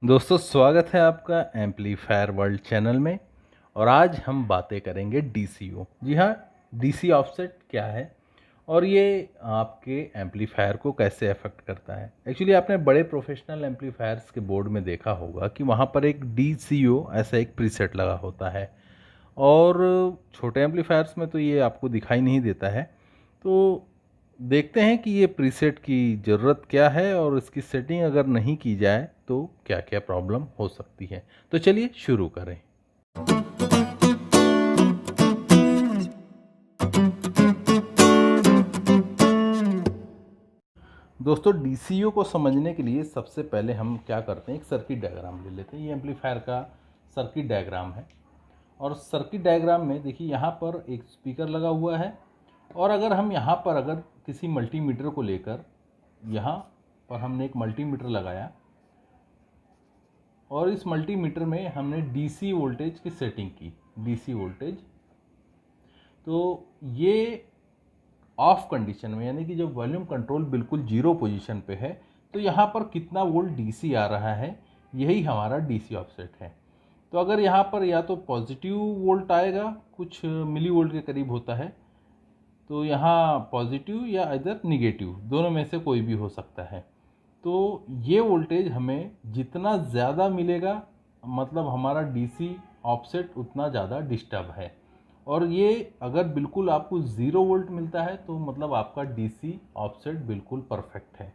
दोस्तों स्वागत है आपका एम्पलीफायर वर्ल्ड चैनल में। और आज हम बातें करेंगे डीसीओ। जी हाँ, डीसी ऑफसेट क्या है और ये आपके एम्पलीफायर को कैसे अफेक्ट करता है। एक्चुअली आपने बड़े प्रोफेशनल एम्पलीफायर्स के बोर्ड में देखा होगा कि वहाँ पर एक डीसीओ ऐसा एक प्रीसेट लगा होता है और छोटे एम्पलीफायर्स में तो ये आपको दिखाई नहीं देता है। तो देखते हैं कि ये प्रीसेट की ज़रूरत क्या है और इसकी सेटिंग अगर नहीं की जाए तो क्या क्या प्रॉब्लम हो सकती है। तो चलिए शुरू करें। दोस्तों डीसीओ को समझने के लिए सबसे पहले हम क्या करते हैं, एक सर्किट डायग्राम ले लेते हैं। ये एम्पलीफायर का सर्किट डायग्राम है और सर्किट डायग्राम में देखिए यहाँ पर एक स्पीकर लगा हुआ है और अगर हम यहाँ पर अगर किसी मल्टीमीटर को लेकर यहाँ पर हमने एक मल्टीमीटर लगाया और इस मल्टीमीटर में हमने डीसी वोल्टेज की सेटिंग की। डीसी वोल्टेज तो ये ऑफ कंडीशन में, यानी कि जब वॉल्यूम कंट्रोल बिल्कुल जीरो पोजीशन पे है तो यहाँ पर कितना वोल्ट डीसी आ रहा है, यही हमारा डीसी ऑफसेट है। तो अगर यहाँ पर या तो पॉजिटिव वोल्ट आएगा, कुछ मिली वोल्ट के करीब होता है, तो यहाँ पॉजिटिव या इधर निगेटिव, दोनों में से कोई भी हो सकता है। तो ये वोल्टेज हमें जितना ज़्यादा मिलेगा मतलब हमारा डीसी ऑफसेट उतना ज़्यादा डिस्टर्ब है। और ये अगर बिल्कुल आपको 0 वोल्ट मिलता है तो मतलब आपका डीसी ऑफसेट बिल्कुल परफेक्ट है।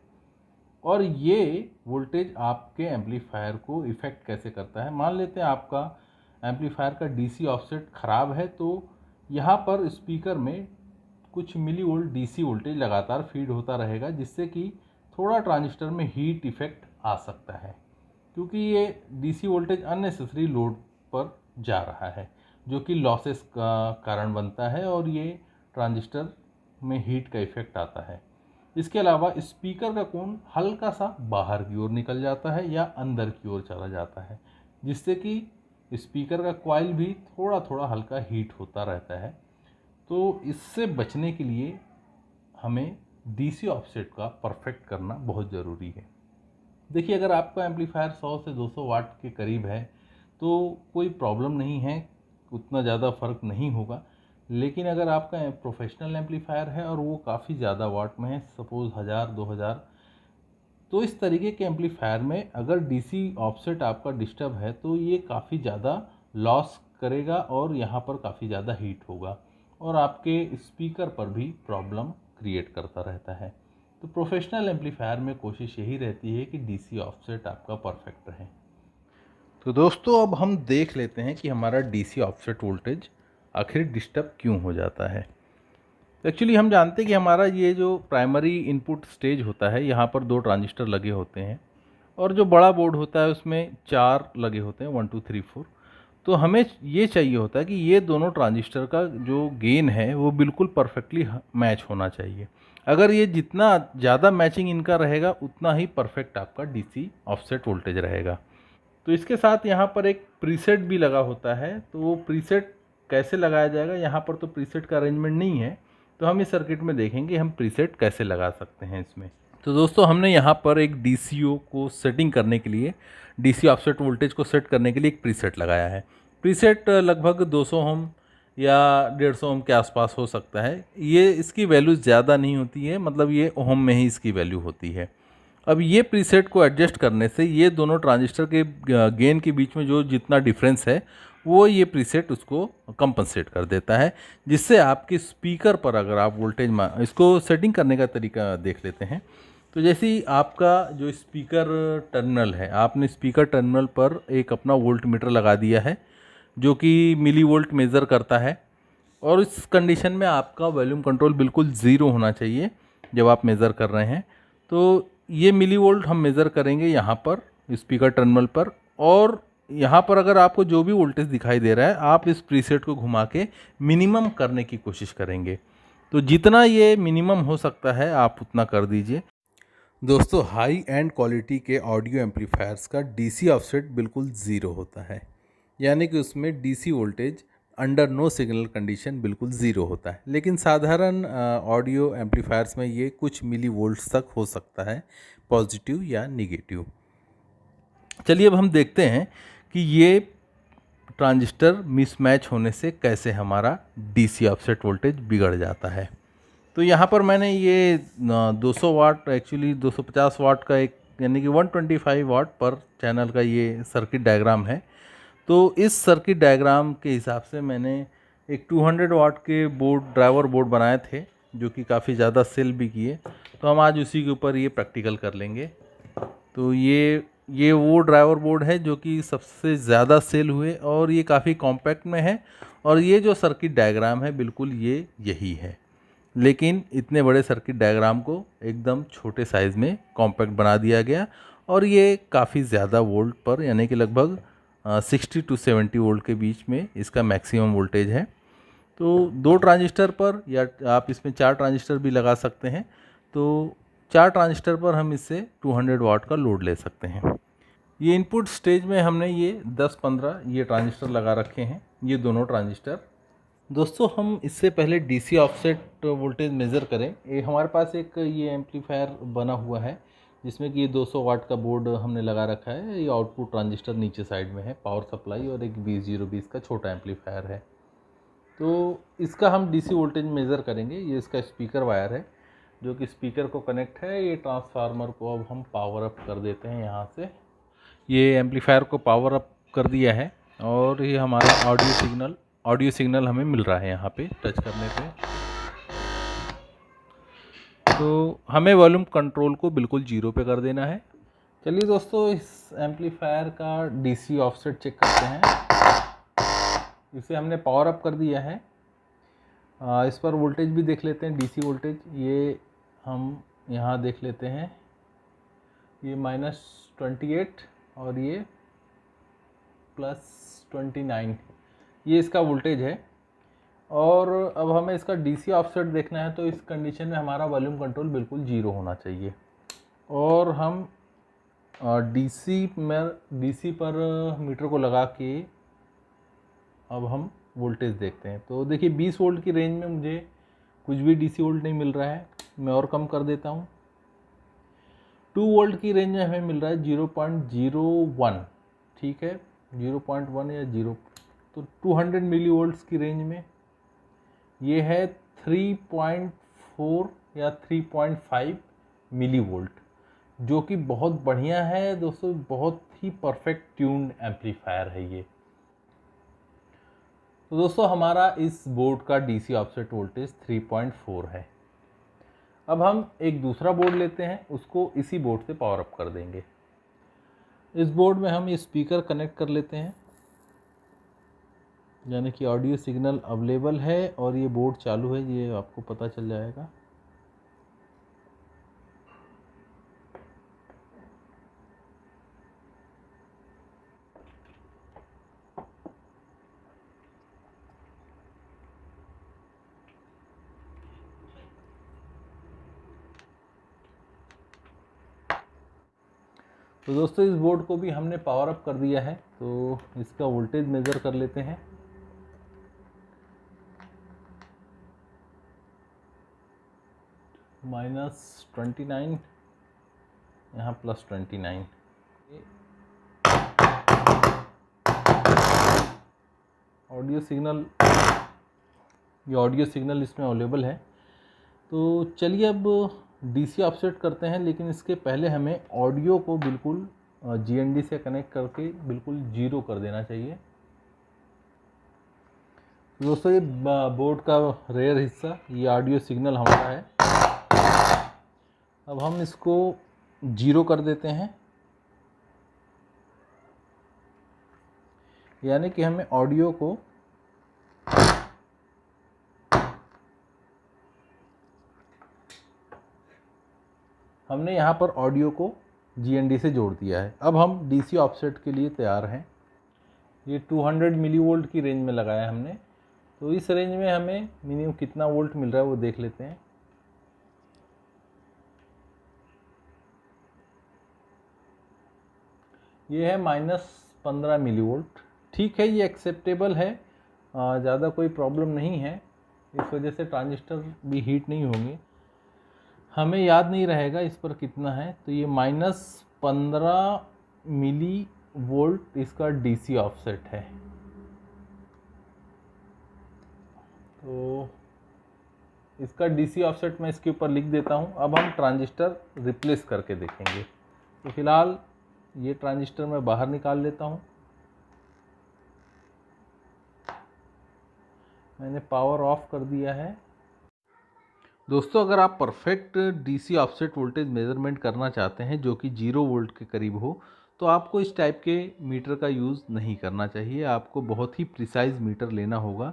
और ये वोल्टेज आपके एम्पलीफायर को इफ़ेक्ट कैसे करता है, मान लेते हैं आपका एम्पलीफायर का डीसी ऑफसेट ख़राब है तो यहाँ पर स्पीकर में कुछ मिली वोल्ट डीसी वोल्टेज लगातार फीड होता रहेगा, जिससे कि थोड़ा ट्रांजिस्टर में हीट इफ़ेक्ट आ सकता है, क्योंकि ये डीसी वोल्टेज अननेसेसरी लोड पर जा रहा है जो कि लॉसेस का कारण बनता है और ये ट्रांजिस्टर में हीट का इफ़ेक्ट आता है। इसके अलावा स्पीकर का कोण हल्का सा बाहर की ओर निकल जाता है या अंदर की ओर चला जाता है, जिससे कि स्पीकर का कॉइल भी थोड़ा थोड़ा हल्का हीट होता रहता है। तो इससे बचने के लिए हमें डीसी ऑफसेट का परफेक्ट करना बहुत ज़रूरी है। देखिए, अगर आपका एम्पलीफायर 100 से 200 वाट के करीब है तो कोई प्रॉब्लम नहीं है, उतना ज़्यादा फ़र्क नहीं होगा। लेकिन अगर आपका प्रोफेशनल एम्पलीफायर है और वो काफ़ी ज़्यादा वाट में है, सपोज़ 1000-2000, तो इस तरीके के एम्पलीफायर में अगर डीसी ऑफसेट आपका डिस्टर्ब है तो ये काफ़ी ज़्यादा लॉस करेगा और यहाँ पर काफ़ी ज़्यादा हीट होगा और आपके स्पीकर पर भी प्रॉब्लम क्रिएट करता रहता है। तो प्रोफेशनल एम्पलीफायर में कोशिश यही रहती है कि डीसी ऑफसेट आपका परफेक्ट रहे। तो दोस्तों अब हम देख लेते हैं कि हमारा डीसी ऑफसेट वोल्टेज आखिर डिस्टर्ब क्यों हो जाता है। एक्चुअली हम जानते हैं कि हमारा ये जो प्राइमरी इनपुट स्टेज होता है, यहाँ पर 2 ट्रांजिस्टर लगे होते हैं और जो बड़ा बोर्ड होता है उसमें 4 लगे होते हैं, 1 2 3 4। तो हमें ये चाहिए होता है कि ये दोनों ट्रांजिस्टर का जो गेन है वो बिल्कुल परफेक्टली मैच होना चाहिए। अगर ये जितना ज़्यादा मैचिंग इनका रहेगा उतना ही परफेक्ट आपका डीसी ऑफसेट वोल्टेज रहेगा। तो इसके साथ यहाँ पर एक प्रीसेट भी लगा होता है। तो वो प्रीसेट कैसे लगाया जाएगा, यहाँ पर तो प्रीसेट का अरेंजमेंट नहीं है, तो हम इस सर्किट में देखेंगे हम प्रीसेट कैसे लगा सकते हैं इसमें। तो दोस्तों हमने यहाँ पर एक डीसीओ को सेटिंग करने के लिए, डीसी ऑफसेट वोल्टेज को सेट करने के लिए एक प्रीसेट लगाया है। प्रीसेट लगभग 200 ओम या 150 ओम के आसपास हो सकता है। ये इसकी वैल्यू ज़्यादा नहीं होती है, मतलब ये ओम में ही इसकी वैल्यू होती है। अब ये प्रीसेट को एडजस्ट करने से ये दोनों ट्रांजिस्टर के गेन के बीच में जो जितना डिफरेंस है वो ये प्रीसेट उसको कंपनसेट कर देता है, जिससे आपके स्पीकर पर अगर आप वोल्टेज इसको सेटिंग करने का तरीका देख लेते हैं। तो जैसे ही आपका जो स्पीकर टर्मिनल है, आपने स्पीकर टर्मिनल पर एक अपना वोल्ट मीटर लगा दिया है जो कि मिली वोल्ट मेज़र करता है और इस कंडीशन में आपका वॉल्यूम कंट्रोल बिल्कुल ज़ीरो होना चाहिए जब आप मेज़र कर रहे हैं। तो ये मिली वोल्ट हम मेज़र करेंगे यहाँ पर स्पीकर टर्मिनल पर, और यहाँ पर अगर आपको जो भी वोल्टेज दिखाई दे रहा है आप इस प्रीसेट को घुमा के मिनिमम करने की कोशिश करेंगे। तो जितना ये मिनिमम हो सकता है आप उतना कर दीजिए। दोस्तों हाई एंड क्वालिटी के ऑडियो एम्पलीफायर्स का डीसी ऑफसेट बिल्कुल ज़ीरो होता है, यानी कि उसमें DC voltage under no signal condition बिल्कुल ज़ीरो होता है। लेकिन साधारण ऑडियो एम्पलीफायर्स में ये कुछ मिली वोल्ट्स तक हो सकता है, पॉजिटिव या निगेटिव। चलिए अब हम देखते हैं कि ये ट्रांजिस्टर मिसमैच होने से कैसे हमारा डीसी ऑफसेट वोल्टेज बिगड़ जाता है। तो यहाँ पर मैंने ये 200 वाट, एक्चुअली 250 वाट का एक, यानी कि 125 वाट पर चैनल का ये सर्किट डायग्राम है। तो इस सर्किट डायग्राम के हिसाब से मैंने एक 200 वाट के बोर्ड, ड्राइवर बोर्ड बनाए थे, जो कि काफ़ी ज़्यादा सेल भी किए। तो हम आज उसी के ऊपर ये प्रैक्टिकल कर लेंगे। तो ये वो ड्राइवर बोर्ड है जो कि सबसे ज़्यादा सेल हुए, और ये काफ़ी कॉम्पैक्ट में है, और ये जो सर्किट डायग्राम है बिल्कुल ये यही है। लेकिन इतने बड़े सर्किट डायग्राम को एकदम छोटे साइज़ में कॉम्पैक्ट बना दिया गया, और ये काफ़ी ज़्यादा वोल्ट पर, यानी कि लगभग 60 to 70 वोल्ट के बीच में इसका मैक्सिमम वोल्टेज है। तो 2 ट्रांजिस्टर पर, या आप इसमें 4 ट्रांजिस्टर भी लगा सकते हैं, तो 4 ट्रांजिस्टर पर हम इससे 200 वाट का लोड ले सकते हैं। ये इनपुट स्टेज में हमने ये 10-15 ये ट्रांजिस्टर लगा रखे हैं, ये दोनों ट्रांजिस्टर। दोस्तों, हम इससे पहले डीसी ऑफसेट वोल्टेज मेज़र करें, ये हमारे पास एक ये एम्पलीफायर बना हुआ है जिसमें कि ये 200 वाट का बोर्ड हमने लगा रखा है। ये आउटपुट ट्रांजिस्टर नीचे साइड में है, पावर सप्लाई, और एक 20-0-20 का छोटा एम्पलीफायर है। तो इसका हम डीसी वोल्टेज मेज़र करेंगे। ये इसका स्पीकर वायर है जो कि स्पीकर को कनेक्ट है। ये ट्रांसफार्मर को अब हम पावर अप कर देते हैं यहाँ से। ये एम्पलीफायर को पावर अप कर दिया है, और ये हमारा ऑडियो सिग्नल हमें मिल रहा है यहाँ पे टच करने पे। तो हमें वॉल्यूम कंट्रोल को बिल्कुल 0 पे कर देना है। चलिए दोस्तों, इस एम्पलीफायर का डीसी ऑफसेट चेक करते हैं। इसे हमने पावर अप कर दिया है। इस पर वोल्टेज भी देख लेते हैं, डीसी वोल्टेज। ये हम यहाँ देख लेते हैं, ये -28 और ये +29, ये इसका वोल्टेज है। और अब हमें इसका डीसी ऑफसेट देखना है, तो इस कंडीशन में हमारा वॉल्यूम कंट्रोल बिल्कुल 0 होना चाहिए। और हम डीसी पर मीटर को लगा के अब हम वोल्टेज देखते हैं। तो देखिए 20 वोल्ट की रेंज में मुझे कुछ भी डीसी वोल्ट नहीं मिल रहा है। मैं और कम कर देता हूँ। 2 वोल्ट की रेंज में हमें मिल रहा है 0.01, ठीक है, 0.1 या 0। तो 200 मिली वोल्ट्स की रेंज में ये है 3.4 या 3.5 मिली वोल्ट, जो कि बहुत बढ़िया है दोस्तों। बहुत ही परफेक्ट ट्यून्ड एम्पलीफायर है ये। तो दोस्तों, हमारा इस बोर्ड का डीसी ऑफसेट वोल्टेज 3.4 है। अब हम एक दूसरा बोर्ड लेते हैं, उसको इसी बोर्ड से पावर अप कर देंगे। इस बोर्ड में हम ये स्पीकर कनेक्ट कर लेते हैं, यानी कि ऑडियो सिग्नल अवेलेबल है और ये बोर्ड चालू है, ये आपको पता चल जाएगा। तो दोस्तों, इस बोर्ड को भी हमने पावर अप कर दिया है, तो इसका वोल्टेज मेज़र कर लेते हैं। -29, यहाँ +29। ऑडियो सिग्नल, ये ऑडियो सिग्नल इसमें अवेलेबल है। तो चलिए अब डीसी ऑफसेट करते हैं, लेकिन इसके पहले हमें ऑडियो को बिल्कुल जीएनडी से कनेक्ट करके बिल्कुल 0 कर देना चाहिए। तो दोस्तों, ये बोर्ड का रेयर हिस्सा, ये ऑडियो सिग्नल हमारा है। अब हम इसको 0 कर देते हैं, यानी कि हमें ऑडियो को हमने यहाँ पर ऑडियो को जीएनडी से जोड़ दिया है। अब हम डीसी ऑफसेट के लिए तैयार हैं। ये 200 मिली वोल्ट की रेंज में लगाया हमने, तो इस रेंज में हमें मिनिमम कितना वोल्ट मिल रहा है वो देख लेते हैं। ये है -15 मिली वोल्ट। ठीक है, ये एक्सेप्टेबल है, ज़्यादा कोई प्रॉब्लम नहीं है। इस वजह से ट्रांजिस्टर भी हीट नहीं होंगे। हमें याद नहीं रहेगा इस पर कितना है, तो ये -15 मिली वोल्ट इसका डीसी ऑफसेट है। तो इसका डीसी ऑफसेट मैं इसके ऊपर लिख देता हूँ। अब हम ट्रांजिस्टर रिप्लेस करके देखेंगे। तो फिलहाल ये ट्रांजिस्टर मैं बाहर निकाल लेता हूँ। मैंने पावर ऑफ कर दिया है। दोस्तों, अगर आप perfect DC offset voltage measurement करना चाहते हैं जो कि 0 वोल्ट के करीब हो, तो आपको इस टाइप के मीटर का यूज़ नहीं करना चाहिए। आपको बहुत ही प्रिसाइज मीटर लेना होगा,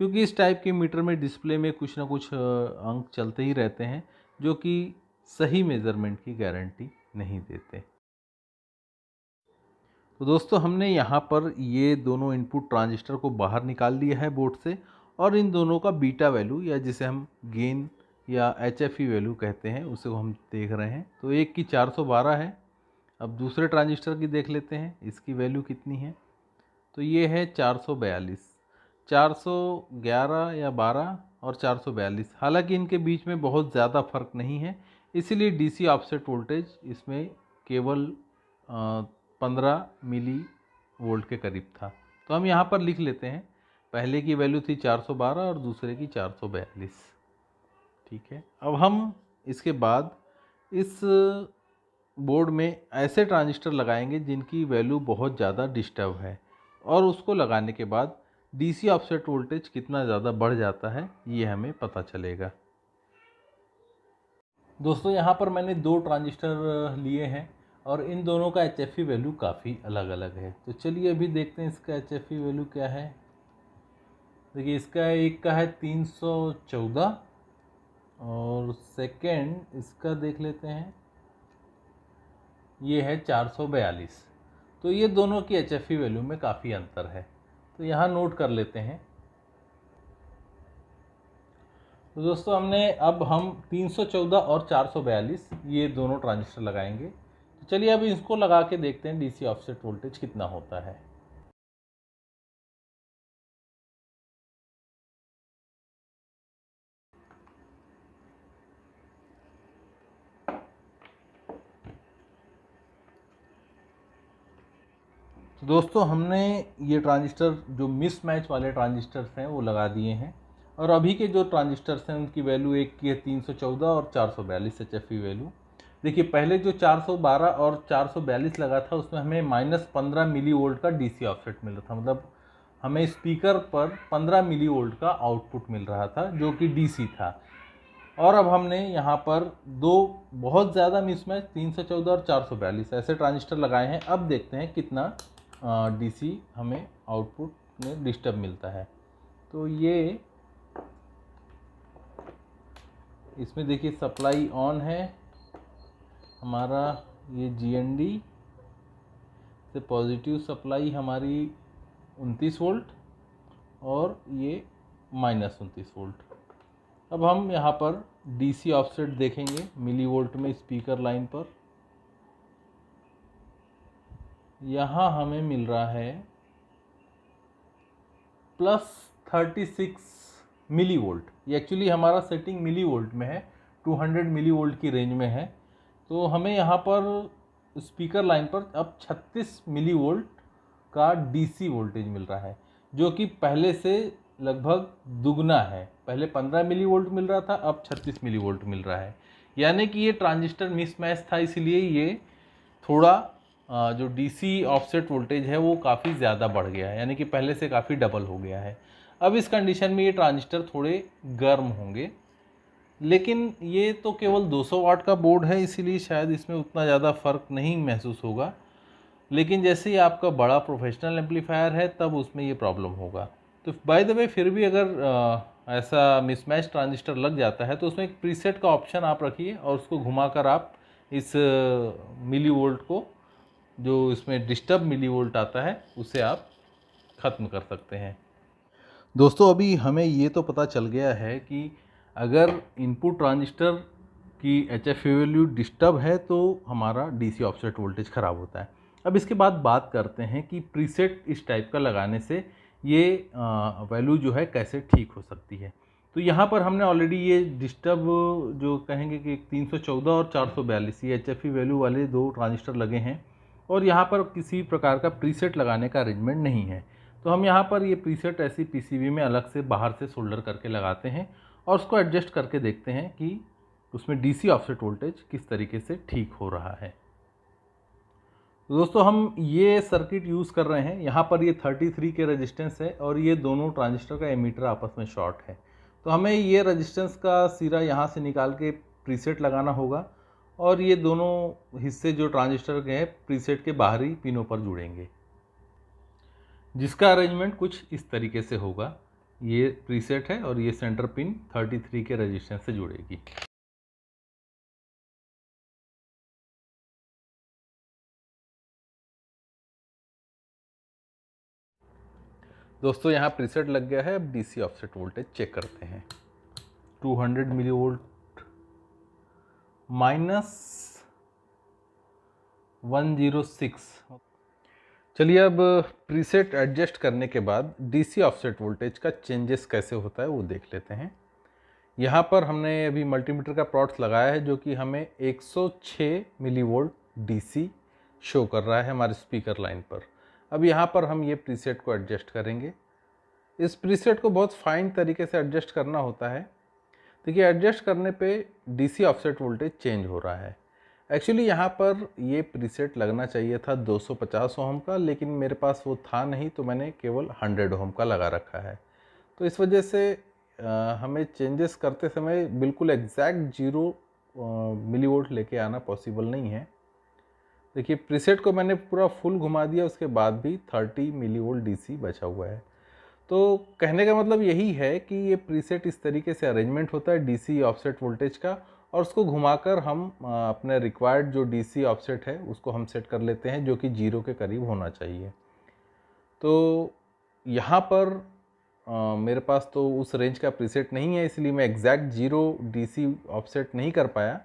क्योंकि इस टाइप के मीटर में डिस्प्ले में कुछ ना कुछ अंक चलते ही रहते हैं जो कि सही मेज़रमेंट की गारंटी नहीं देते। तो दोस्तों, हमने यहाँ पर ये दोनों इनपुट ट्रांजिस्टर को बाहर निकाल लिया है बोर्ड से, और इन दोनों का बीटा वैल्यू या जिसे हम गेन या HFE वैल्यू कहते हैं उसे हम देख रहे हैं। तो एक की 412 है। अब दूसरे ट्रांजिस्टर की देख लेते हैं, इसकी वैल्यू कितनी है। तो ये है 442, 411 या 12 और 442। हालांकि इनके बीच में बहुत ज़्यादा फ़र्क नहीं है, इसीलिए डीसी ऑफसेट वोल्टेज इसमें केवल 15 मिली वोल्ट के करीब था। तो हम यहाँ पर लिख लेते हैं, पहले की वैल्यू थी 412 और दूसरे की 442। ठीक है। अब हम इसके बाद इस बोर्ड में ऐसे ट्रांजिस्टर लगाएंगे जिनकी वैल्यू बहुत ज़्यादा डिस्टर्ब है, और उसको लगाने के बाद डीसी ऑफसेट वोल्टेज कितना ज़्यादा बढ़ जाता है ये हमें पता चलेगा। दोस्तों, यहाँ पर मैंने 2 ट्रांजिस्टर लिए हैं और इन दोनों का HFE वैल्यू काफ़ी अलग अलग है। तो चलिए अभी देखते हैं इसका HFE वैल्यू क्या है। देखिए, इसका एक का है 314 और सेकंड इसका देख लेते हैं, ये है 442। तो ये दोनों की HFE वैल्यू में काफ़ी अंतर है। तो यहाँ नोट कर लेते हैं। तो दोस्तों, हम 314 और 442 ये दोनों ट्रांजिस्टर लगाएंगे। तो चलिए अब इसको लगा के देखते हैं डीसी ऑफसेट वोल्टेज कितना होता है। तो दोस्तों, हमने ये ट्रांजिस्टर जो मिसमैच वाले ट्रांजिस्टर्स हैं वो लगा दिए हैं, और अभी के जो ट्रांजिस्टर्स हैं उनकी वैल्यू एक की है 314 और 442 HFE वैल्यू। देखिए, पहले जो 412 और 442 लगा था उसमें हमें -15 मिली वोल्ट का डीसी ऑफसेट मिल रहा था। मतलब हमें स्पीकर पर 15 मिली वोल्ट का आउटपुट मिल रहा था जो कि डीसी था। और अब हमने यहाँ पर 2 बहुत ज़्यादा मिसमैच 314 और 442 ऐसे ट्रांजिस्टर लगाए हैं। अब देखते हैं कितना डीसी हमें आउटपुट में डिस्टर्ब मिलता है। तो ये इसमें देखिए सप्लाई ऑन है हमारा, ये GND से पॉजिटिव सप्लाई हमारी 29 वोल्ट और ये -29 वोल्ट। अब हम यहाँ पर डीसी ऑफसेट देखेंगे मिली वोल्ट में स्पीकर लाइन पर। यहाँ हमें मिल रहा है +36 मिली वोल्ट। ये एक्चुअली हमारा सेटिंग मिली वोल्ट में है, 200 मिली वोल्ट की रेंज में है। तो हमें यहाँ पर स्पीकर लाइन पर अब 36 मिली वोल्ट का डीसी वोल्टेज मिल रहा है, जो कि पहले से लगभग दुगना है। पहले 15 मिली वोल्ट मिल रहा था, अब 36 मिली वोल्ट मिल रहा है। यानी कि ये ट्रांजिस्टर मिसमैच था, इसलिए ये थोड़ा जो डीसी ऑफसेट वोल्टेज है वो काफ़ी ज़्यादा बढ़ गया है, यानी कि पहले से काफ़ी डबल हो गया है। अब इस कंडीशन में ये ट्रांजिस्टर थोड़े गर्म होंगे, लेकिन ये तो केवल 200 वाट का बोर्ड है, इसीलिए शायद इसमें उतना ज़्यादा फ़र्क नहीं महसूस होगा। लेकिन जैसे ही आपका बड़ा प्रोफेशनल एम्पलीफायर है तब उसमें ये प्रॉब्लम होगा। तो बाय द वे, फिर भी अगर ऐसा मिसमैच ट्रांजिस्टर लग जाता है तो उसमें एक प्रीसेट का ऑप्शन आप रखिए और उसको घुमाकर आप इस मिली वोल्ट को, जो इसमें डिस्टर्ब मिली वोल्ट आता है, उसे आप ख़त्म कर सकते हैं। दोस्तों, अभी हमें ये तो पता चल गया है कि अगर इनपुट ट्रांजिस्टर की HFE वैल्यू डिस्टर्ब है तो हमारा डीसी ऑफसेट वोल्टेज ख़राब होता है। अब इसके बाद बात करते हैं कि प्रीसेट इस टाइप का लगाने से ये वैल्यू जो है कैसे ठीक हो सकती है। तो यहाँ पर हमने ऑलरेडी ये डिस्टर्ब जो कहेंगे कि 314 और 442 ये HFE वैल्यू वाले 2 ट्रांजिस्टर लगे हैं। और यहाँ पर किसी प्रकार का प्रीसेट लगाने का अरेंजमेंट नहीं है। तो हम यहाँ पर ये प्रीसेट ऐसी पीसीबी में अलग से बाहर से सोल्डर करके लगाते हैं और उसको एडजस्ट करके देखते हैं कि उसमें डीसी ऑफसेट वोल्टेज किस तरीके से ठीक हो रहा है। तो दोस्तों हम ये सर्किट यूज़ कर रहे हैं, यहाँ पर ये 33 के रेजिस्टेंस है और ये दोनों ट्रांजिस्टर का एमीटर आपस में शॉर्ट है। तो हमें ये रेजिस्टेंस का सिरा यहाँ से निकाल के प्रीसेट लगाना होगा और ये दोनों हिस्से जो ट्रांजिस्टर के हैं प्रीसेट के बाहरी पिनों पर जुड़ेंगे, जिसका अरेंजमेंट कुछ इस तरीके से होगा। ये प्रीसेट है और ये सेंटर पिन 33 के रेजिस्टेंस से जुड़ेगी। दोस्तों यहाँ प्रीसेट लग गया है। अब डीसी ऑफसेट वोल्टेज चेक करते हैं। 200 मिली वोल्ट -106। चलिए अब प्रीसेट एडजस्ट करने के बाद डीसी ऑफसेट वोल्टेज का चेंजेस कैसे होता है वो देख लेते हैं। यहाँ पर हमने अभी मल्टीमीटर का प्लॉट्स लगाया है जो कि हमें 106 मिली वोल्ट डीसी शो कर रहा है हमारे स्पीकर लाइन पर। अब यहाँ पर हम ये प्रीसेट को एडजस्ट करेंगे। इस प्रीसेट को बहुत फाइन तरीके से एडजस्ट करना होता है। देखिए एडजस्ट करने पे डीसी ऑफसेट वोल्टेज चेंज हो रहा है। एक्चुअली यहाँ पर ये प्रीसेट लगना चाहिए था 250 ओम का, लेकिन मेरे पास वो था नहीं तो मैंने केवल 100 ओम का लगा रखा है। तो इस वजह से हमें चेंजेस करते समय बिल्कुल एग्जैक्ट 0 मिली वोल्ट लेके आना पॉसिबल नहीं है। देखिए प्रीसेट को मैंने पूरा फुल घुमा दिया, उसके बाद भी 30 मिली वोल्ट डीसी बचा हुआ है। तो कहने का मतलब यही है कि ये प्रीसेट इस तरीके से अरेंजमेंट होता है डीसी ऑफसेट वोल्टेज का, और उसको घुमाकर हम अपने रिक्वायर्ड जो डीसी ऑफसेट है उसको हम सेट कर लेते हैं, जो कि 0 के करीब होना चाहिए। तो यहाँ पर मेरे पास तो उस रेंज का प्रीसेट नहीं है, इसलिए मैं एग्जैक्ट 0 डीसी ऑफसेट नहीं कर पाया।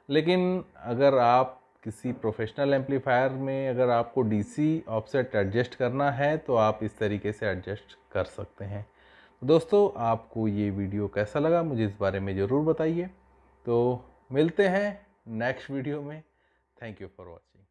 लेकिन अगर आप किसी प्रोफेशनल एम्पलीफायर में अगर आपको डीसी ऑफसेट एडजस्ट करना है तो आप इस तरीके से एडजस्ट कर सकते हैं। दोस्तों आपको ये वीडियो कैसा लगा मुझे इस बारे में ज़रूर बताइए। तो मिलते हैं नेक्स्ट वीडियो में। Thank you for watching.